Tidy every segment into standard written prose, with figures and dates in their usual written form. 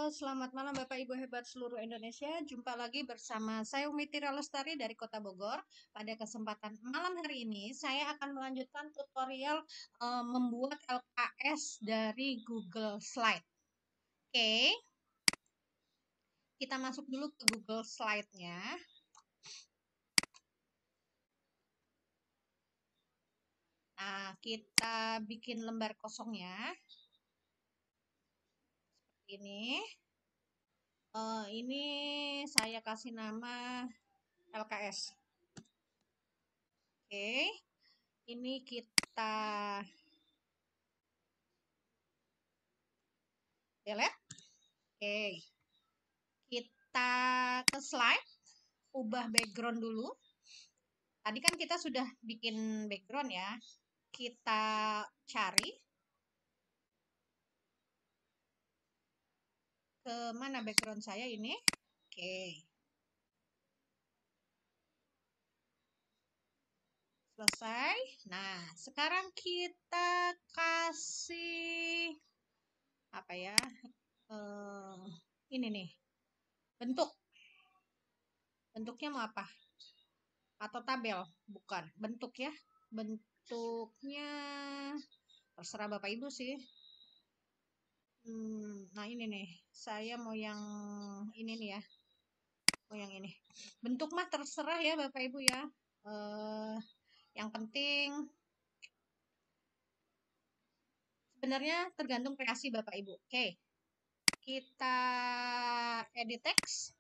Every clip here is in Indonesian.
Selamat malam Bapak Ibu hebat seluruh Indonesia. Jumpa lagi bersama saya Umi Tira Lestari dari Kota Bogor. Pada kesempatan malam hari ini, saya akan melanjutkan tutorial membuat LKS dari Google Slide. Oke, kita masuk dulu ke Google Slide-nya. Nah, kita bikin lembar kosongnya. Seperti ini. Ini saya kasih nama LKS. Oke, ini kita delete. Oke, kita ke slide, ubah background dulu. Tadi kan kita sudah bikin background ya. Kita cari ke mana background saya ini. Oke. Selesai. Nah, sekarang kita kasih apa ya? Ini nih. Bentuk. Bentuknya mau apa? Atau tabel? Bukan. Bentuk ya. Bentuknya terserah Bapak Ibu sih. Nah ini nih. Saya mau yang ini nih ya. Mau yang ini. Bentuk mah terserah ya Bapak Ibu ya. Yang penting sebenarnya tergantung kreasi Bapak Ibu. Oke. Kita edit text.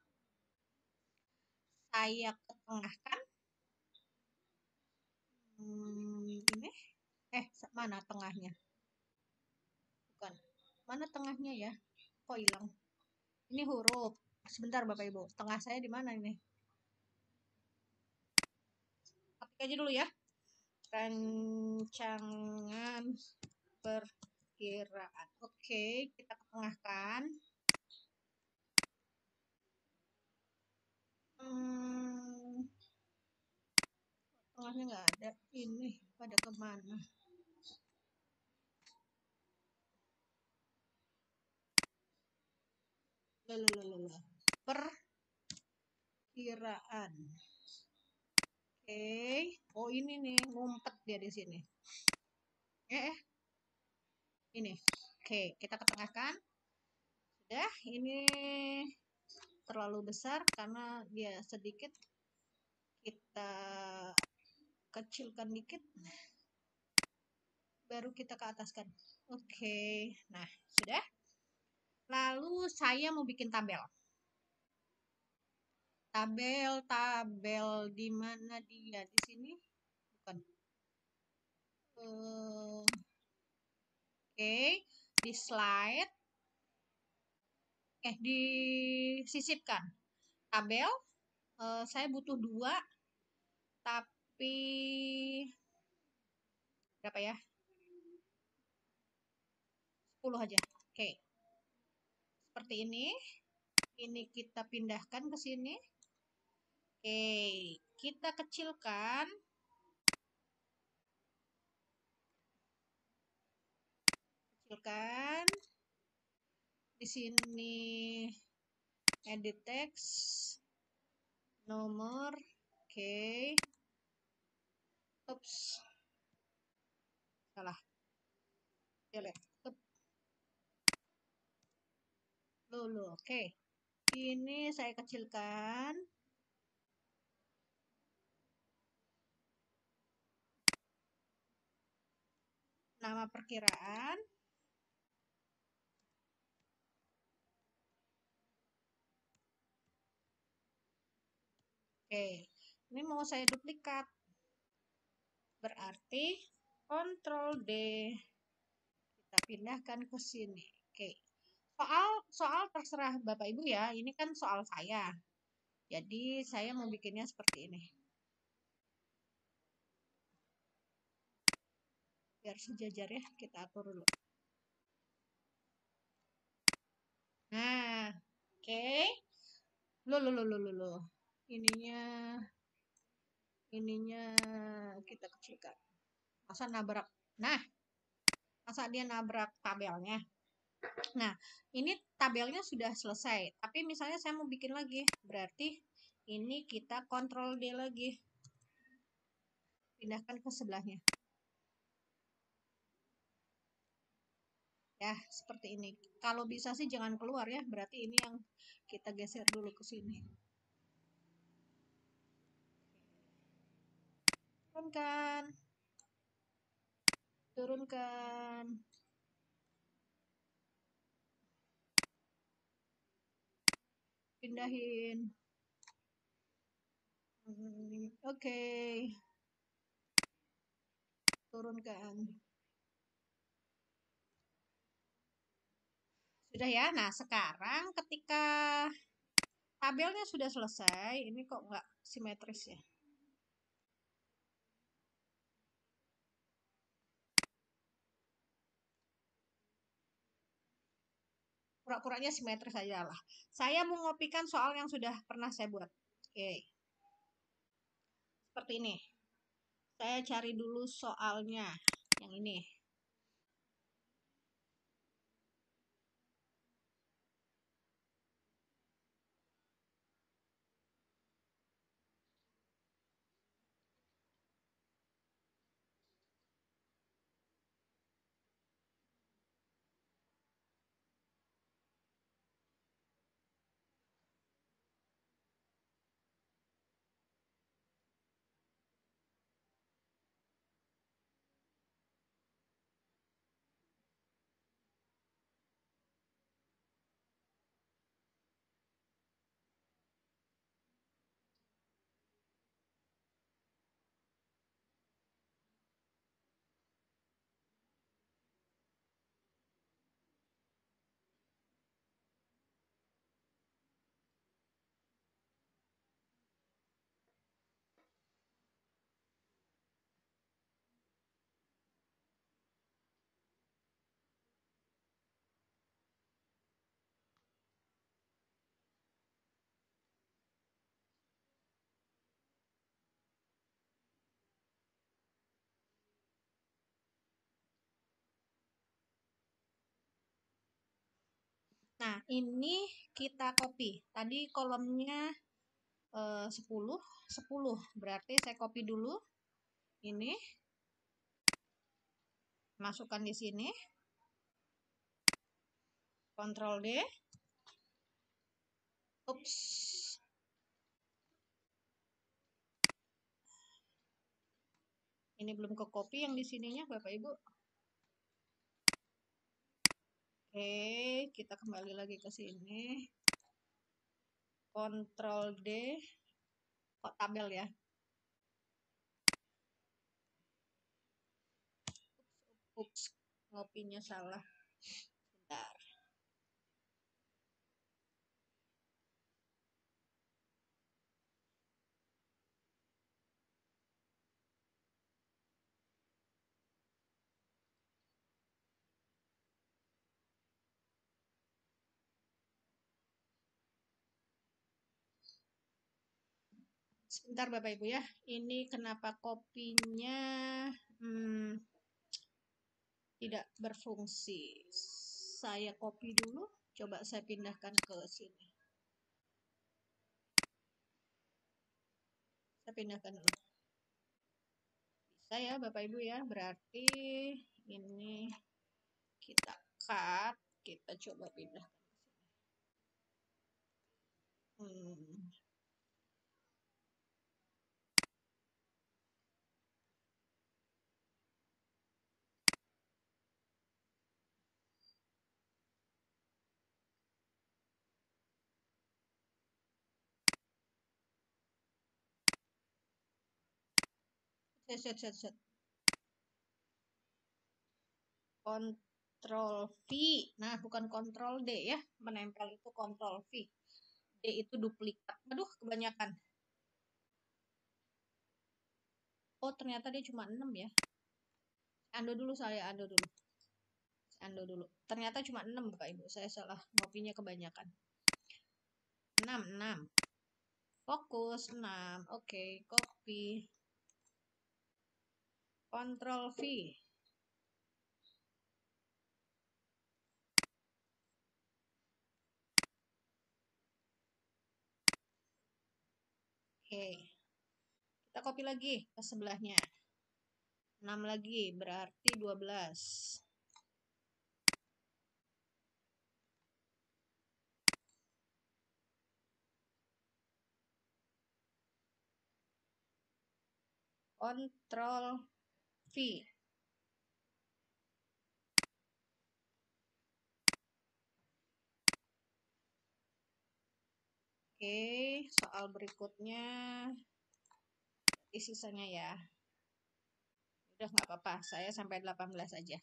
Saya ketengahkan. Ini. Mana tengahnya? Bukan. Mana tengahnya ya? Kok hilang? Ini huruf. Sebentar Bapak Ibu. Tengah saya di mana ini? Ketik aja dulu ya. Rancangan perkiraan. Oke, kita ketengahkan. Tengahnya nggak ada. Ini pada kemana? Perkiraan. Oke. Oh ini nih ngumpet dia di sini. Ini. Oke, kita ketengahkan. Sudah, ini terlalu besar karena dia sedikit. Kita kecilkan dikit. Baru kita ke ataskan. Oke. Nah, sudah. Lalu saya mau bikin tabel. Tabel di mana dia? Di sini? Bukan. Oke, di slide. Disisipkan. Tabel. Saya butuh 2. Tapi berapa ya? 10 aja. Oke. Seperti ini. Ini kita pindahkan ke sini. Oke, kita kecilkan. Di sini edit text, nomor. Oke. Ups. Salah. Delete. Oke. Ini saya kecilkan. Nama perkiraan. Oke. Ini mau saya duplikat. Berarti Ctrl D. Kita pindahkan ke sini. Oke. Soal terserah Bapak Ibu ya. Ini kan soal saya. Jadi saya mau bikinnya seperti ini. Biar sejajar ya, kita atur dulu. Nah, oke. Ininya kita kecilkan. Masa nabrak. Nah, masa dia nabrak tabelnya? Nah, ini tabelnya sudah selesai. Tapi misalnya saya mau bikin lagi, berarti ini kita Ctrl D lagi, pindahkan ke sebelahnya. Ya, seperti ini. Kalau bisa sih jangan keluar ya, berarti ini yang kita geser dulu ke sini. Turunkan, turunkan. Pindahin. Oke, turunkan. Sudah ya. Nah, sekarang ketika tabelnya sudah selesai, ini kok nggak simetris ya? Pura-puranya simetris saja lah. Saya mau ngopikan soal yang sudah pernah saya buat. Oke, seperti ini. Saya cari dulu soalnya. Yang ini. Nah, ini kita copy. Tadi kolomnya 10, 10. Berarti saya copy dulu. Ini masukkan di sini. Ctrl D. Ups. Ini belum ke copy yang di sininya, Bapak Ibu. Oke, kita kembali lagi ke sini. Ctrl D. Kok tabel ya? Ups, ngopinya salah. Bentar. Sebentar Bapak Ibu ya. Ini kenapa kopinya tidak berfungsi. Saya copy dulu. Coba saya pindahkan ke sini. Saya pindahkan dulu. Bisa ya Bapak Ibu ya. Berarti ini kita cut. Kita coba pindahkan ke sini. Set. Ctrl V. Nah, bukan Ctrl D ya. Menempel itu Ctrl V. D itu duplikat. Aduh, kebanyakan. Oh, ternyata dia cuma 6 ya. Ando dulu saya, ando dulu. Ando dulu. Ternyata cuma 6 Bapak Ibu. Saya salah. Ngopinya kebanyakan. 6. Fokus 6. Oke, copy. Ctrl V. Oke, kita copy lagi ke sebelahnya. 6 lagi, berarti 12. Ctrl V. Oke, soal berikutnya di sisanya ya. Udah nggak apa-apa, saya sampai 18 aja.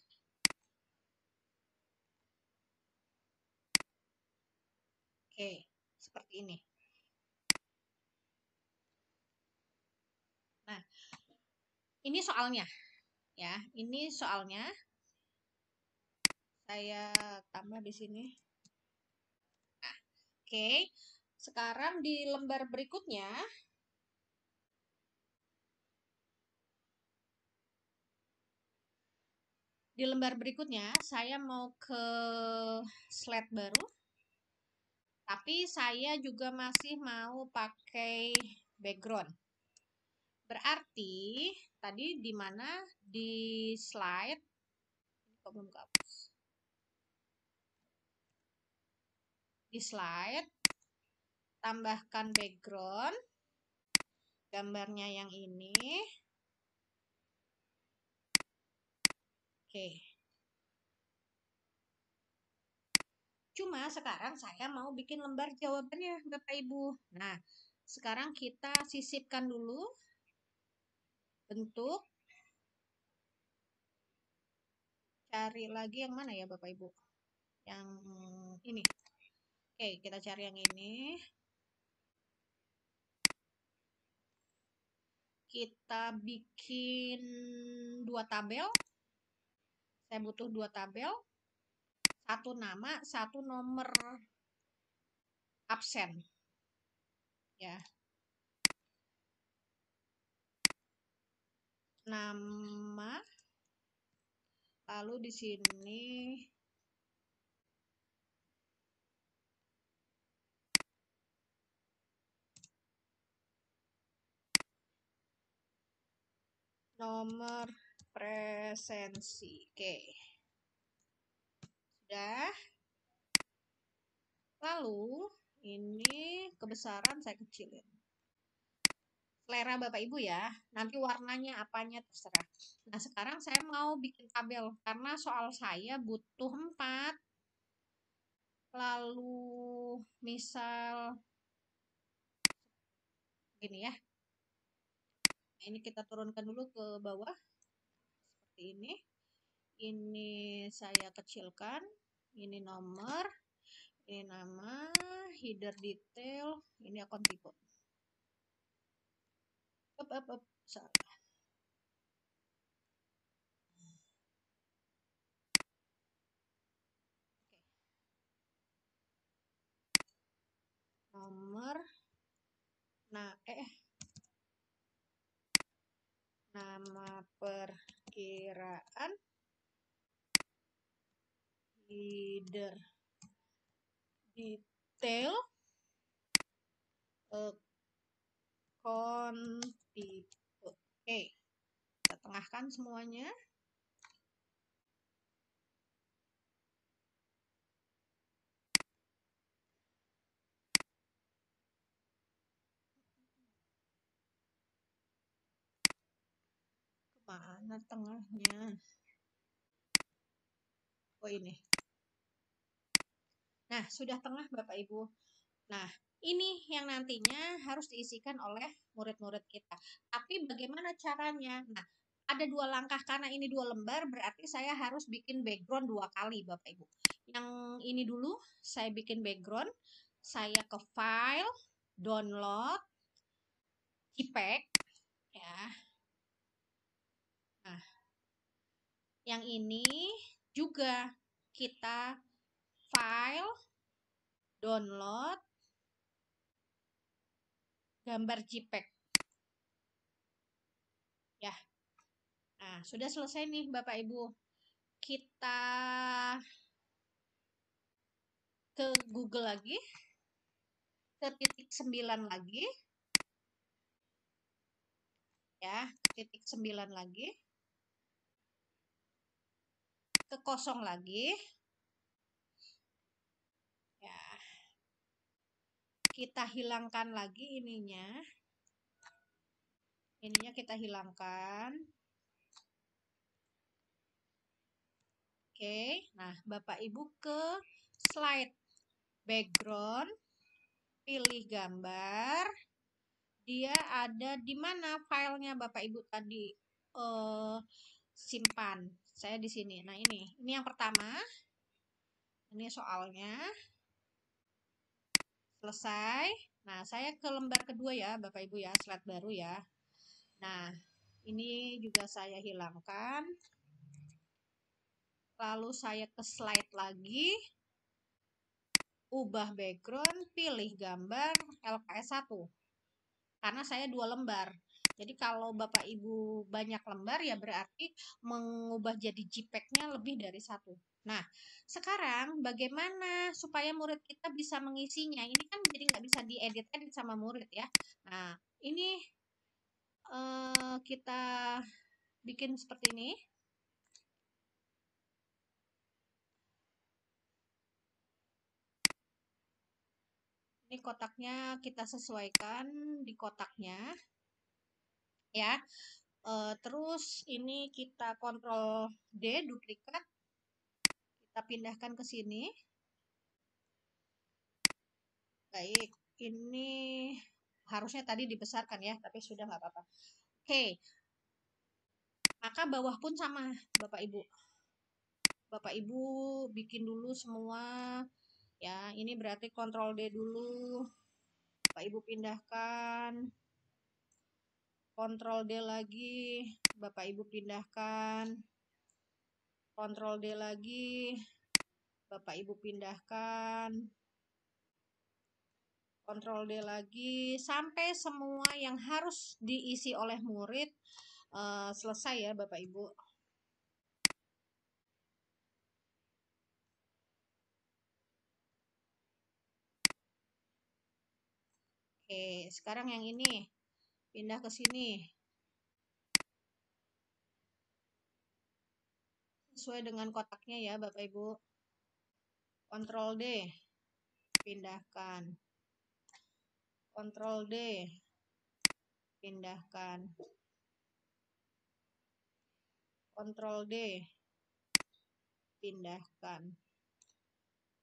Oke, seperti ini. Nah, ini soalnya ya. Ini soalnya saya tambah di sini. Nah, oke. Sekarang di lembar berikutnya saya mau ke slide baru. Tapi saya juga masih mau pakai background. Berarti tadi di mana di slide kok belum kehapus. Di slide tambahkan background gambarnya yang ini. Oke. Cuma sekarang saya mau bikin lembar jawabannya Bapak Ibu. Nah, sekarang kita sisipkan dulu bentuk. Cari lagi yang mana ya Bapak Ibu? Yang ini. Oke, kita cari yang ini. Kita bikin 2 tabel. Saya butuh 2 tabel. 1 nama, 1 nomor absen. Ya. Nama. Lalu di sini nomor presensi. Oke. Sudah. Lalu ini kebesaran saya kecilin. Selera Bapak Ibu ya. Nanti warnanya apanya terserah. Nah, sekarang saya mau bikin tabel karena soal saya butuh 4. Lalu misal gini ya. Nah, ini kita turunkan dulu ke bawah. Seperti ini. Ini saya kecilkan. Ini nomor. Ini nama. Header detail. Ini akun tipe. Up. Salah. Nomor. Nah, nama perkiraan header detail akun tipe. Oke, kita tengahkan semuanya. Kemana tengahnya? Oh ini. Nah, sudah tengah Bapak Ibu. Nah, ini yang nantinya harus diisikan oleh murid-murid kita. Tapi bagaimana caranya? Nah, ada 2 langkah karena ini 2 lembar, berarti saya harus bikin background 2 kali Bapak Ibu. Yang ini dulu saya bikin background, saya ke file, download, JPEG, ya. Nah, yang ini juga kita file, download, gambar JPEG. Ya. Nah, sudah selesai nih Bapak Ibu. Kita ke Google lagi, ke titik 9 lagi. ya, ke titik 9 lagi, ke kosong lagi, ya, kita hilangkan lagi ininya kita hilangkan. Oke, nah Bapak Ibu ke slide background, pilih gambar, dia ada di mana filenya Bapak Ibu tadi simpan. Saya di sini. Nah, ini yang pertama. Ini soalnya selesai. Nah, saya ke lembar kedua ya, Bapak Ibu ya, slide baru ya. Nah, ini juga saya hilangkan. Lalu saya ke slide lagi, ubah background, pilih gambar LKS 1. Karena saya 2 lembar. Jadi kalau Bapak Ibu banyak lembar ya berarti mengubah jadi JPEG-nya lebih dari 1. Nah, sekarang bagaimana supaya murid kita bisa mengisinya? Ini kan jadi nggak bisa diedit-edit sama murid ya. Nah, ini kita bikin seperti ini. Ini kotaknya kita sesuaikan di kotaknya ya. Terus ini kita kontrol D, duplikat. Kita pindahkan ke sini. Baik, ini harusnya tadi dibesarkan ya, tapi sudah nggak apa-apa. Oke, maka bawah pun sama, Bapak Ibu. Bapak Ibu bikin dulu semua, ya. Ini berarti kontrol D dulu. Bapak Ibu pindahkan, kontrol D lagi. Bapak Ibu pindahkan, kontrol D lagi. Bapak Ibu pindahkan, kontrol D lagi, sampai semua yang harus diisi oleh murid selesai ya Bapak Ibu. Oke, sekarang yang ini pindah ke sini. Sesuai dengan kotaknya ya Bapak Ibu. Kontrol D, pindahkan. Kontrol D, pindahkan. Kontrol D, pindahkan.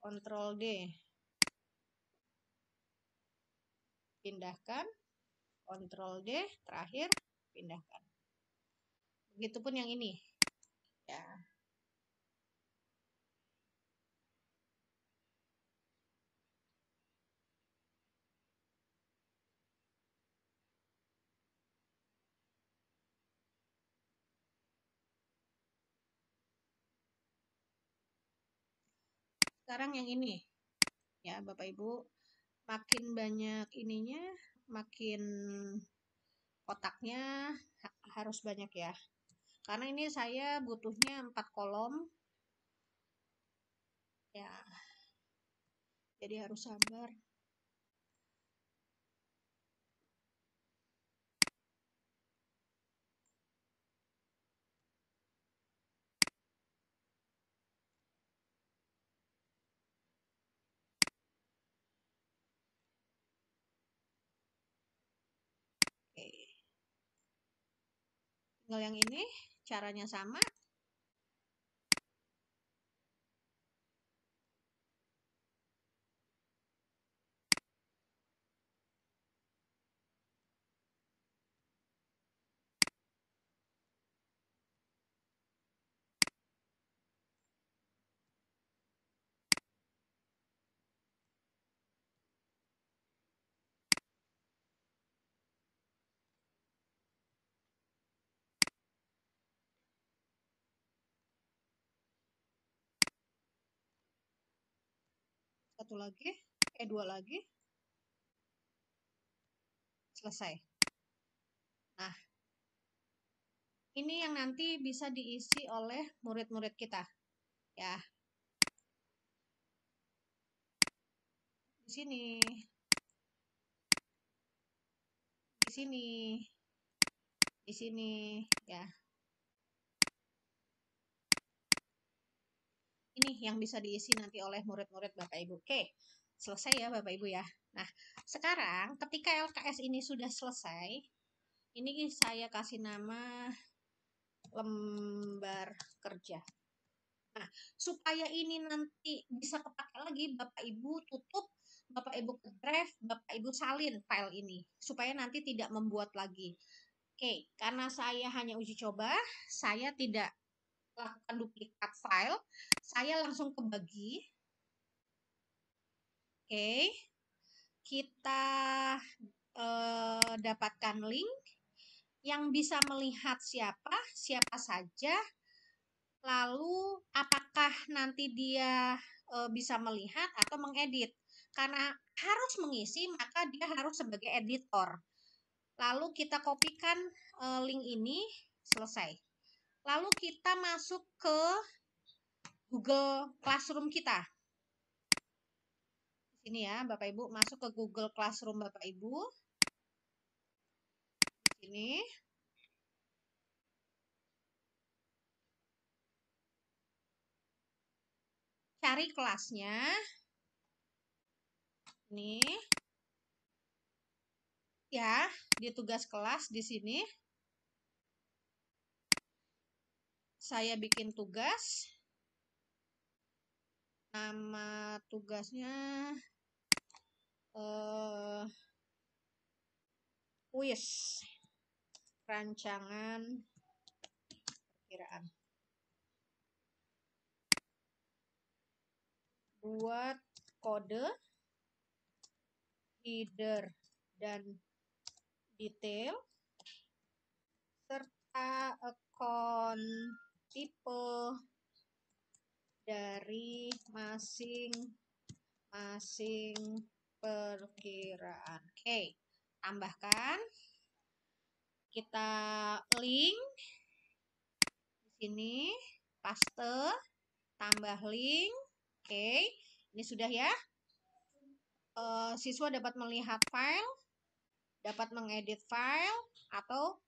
Kontrol D, pindahkan. Kontrol D, terakhir pindahkan. Begitupun yang ini. Ya. Sekarang yang ini. Ya, Bapak Ibu, makin banyak ininya, makin kotaknya harus banyak ya. Karena ini saya butuhnya 4 kolom. Ya. Jadi harus sabar. Oke. Tinggal yang ini, caranya sama. Satu lagi, dua lagi, selesai. Nah, ini yang nanti bisa diisi oleh murid-murid kita. Ya, di sini, di sini. di sini ya. Ini yang bisa diisi nanti oleh murid-murid Bapak Ibu. Oke, selesai ya Bapak Ibu ya. Nah, sekarang ketika LKS ini sudah selesai, ini saya kasih nama lembar kerja. Nah, supaya ini nanti bisa kepakai lagi, Bapak Ibu tutup, Bapak Ibu ke drive, Bapak Ibu salin file ini, supaya nanti tidak membuat lagi. Oke, karena saya hanya uji coba, saya tidak lakukan duplikat file, saya langsung ke bagi. Oke, kita dapatkan link yang bisa melihat siapa saja, lalu apakah nanti dia bisa melihat atau mengedit. Karena harus mengisi, maka dia harus sebagai editor. Lalu kita kopikan link ini, selesai. Lalu kita masuk ke Google Classroom kita. Di sini ya, Bapak Ibu, masuk ke Google Classroom Bapak Ibu. Di sini. Cari kelasnya. Nih. Ya, di tugas kelas di sini. Saya bikin tugas. Nama tugasnya kuis rancangan perkiraan. Buat kode, header, dan detail, serta akun tipe dari masing-masing perkiraan. Oke, tambahkan. Kita link di sini, paste, tambah link. Oke, ini sudah ya. Siswa dapat melihat file, dapat mengedit file, atau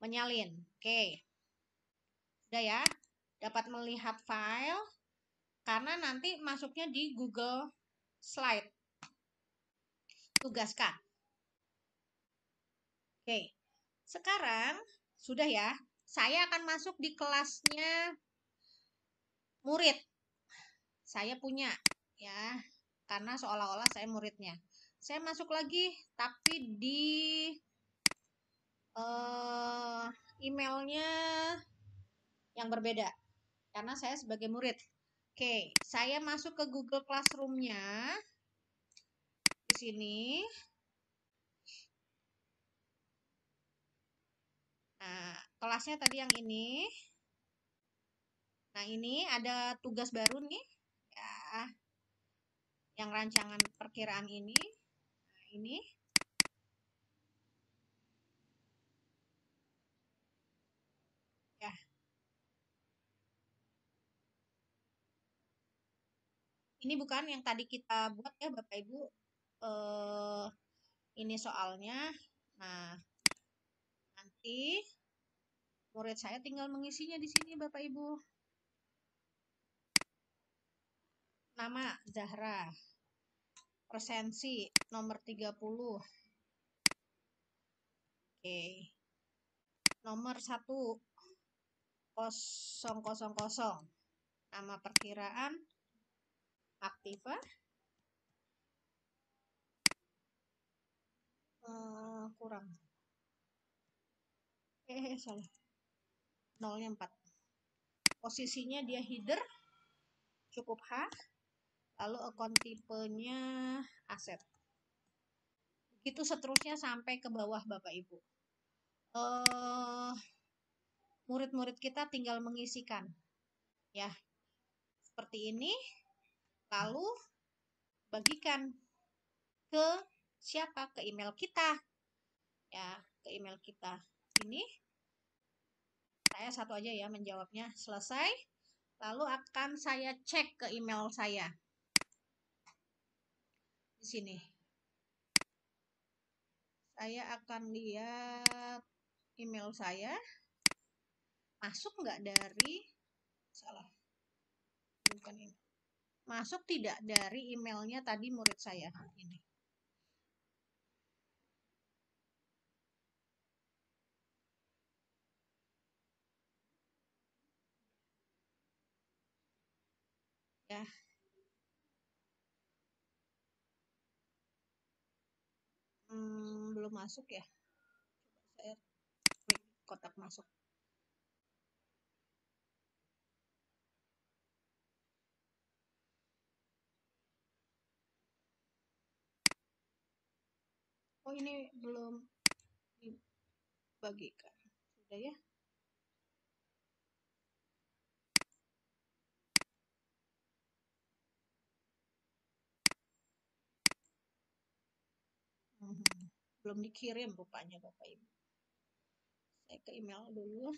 menyalin. Oke, sudah ya. Dapat melihat file, karena nanti masuknya di Google Slide. Tugaskan. Oke, sekarang sudah ya. Saya akan masuk di kelasnya murid. Saya punya ya, karena seolah-olah saya muridnya. Saya masuk lagi, tapi di emailnya yang berbeda, karena saya sebagai murid. Oke, saya masuk ke Google Classroom-nya di sini. Nah, kelasnya tadi yang ini. Nah, ini ada tugas baru nih ya, yang rancangan perkiraan ini. Nah, ini ya. Ini bukan yang tadi kita buat ya Bapak Ibu. Ini soalnya. Nah, nanti murid saya tinggal mengisinya di sini Bapak Ibu. Nama Zahra. Presensi nomor 30. Oke. Nomor 1000. Nama perkiraan aktiva. Kurang. Salah. 0-nya 4. Posisinya dia header. Cukup H. Lalu akun tipenya aset. Begitu seterusnya sampai ke bawah Bapak Ibu. Murid-murid kita tinggal mengisikan. Ya. Seperti ini. Lalu bagikan ke siapa? Ke email kita. Ya, ke email kita. Ini saya satu aja ya menjawabnya. Selesai. Lalu akan saya cek ke email saya. Di sini. Saya akan lihat email saya. Masuk nggak dari, salah, bukan email. Masuk tidak dari emailnya tadi murid saya. Ini. Ya, belum masuk ya. Coba saya klik kotak masuk. Oh, ini belum dibagikan. Sudah ya. Belum dikirim rupanya Bapak Ibu. Saya ke email dulu.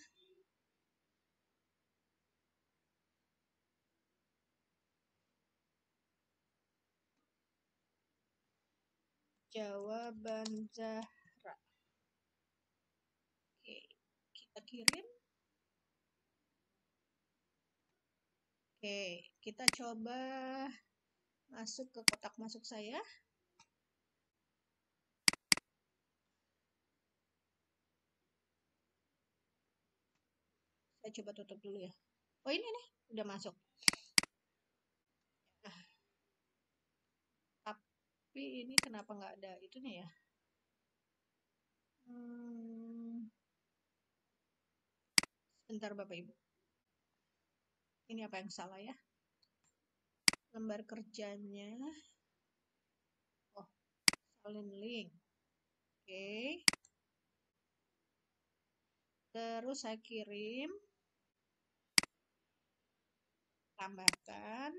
Jawaban Zahra. Oke, kita kirim. Oke, kita coba masuk ke kotak masuk saya. Saya coba tutup dulu ya. Oh, ini nih, udah masuk. Nah, tapi ini kenapa nggak ada itunya ya? Sebentar Bapak Ibu. Ini apa yang salah ya? Lembar kerjanya. Oh, salin link. Oke. Terus saya kirim. Tambahkan.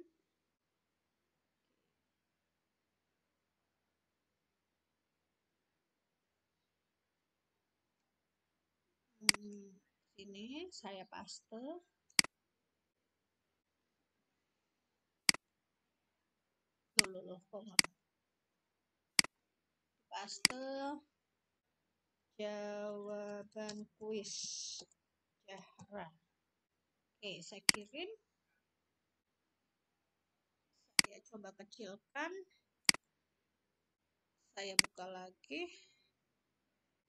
Sini saya paste. Loh, kok nggak paste jawaban kuis Zahra. Oke, saya kirim. Saya coba kecilkan. Saya buka lagi.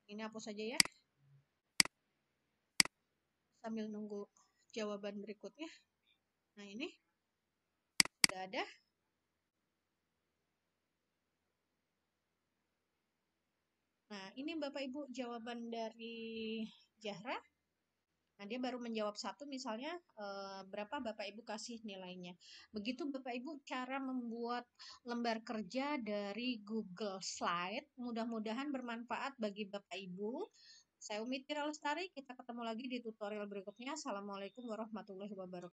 Ini hapus saja ya. Sambil nunggu jawaban berikutnya. Nah, ini sudah ada. Nah, ini Bapak Ibu jawaban dari Zahra. Nah, dia baru menjawab satu, misalnya berapa Bapak Ibu kasih nilainya. Begitu Bapak Ibu cara membuat lembar kerja dari Google Slide. Mudah-mudahan bermanfaat bagi Bapak Ibu. Saya Umi Tira Lestari, kita ketemu lagi di tutorial berikutnya. Assalamualaikum warahmatullahi wabarakatuh.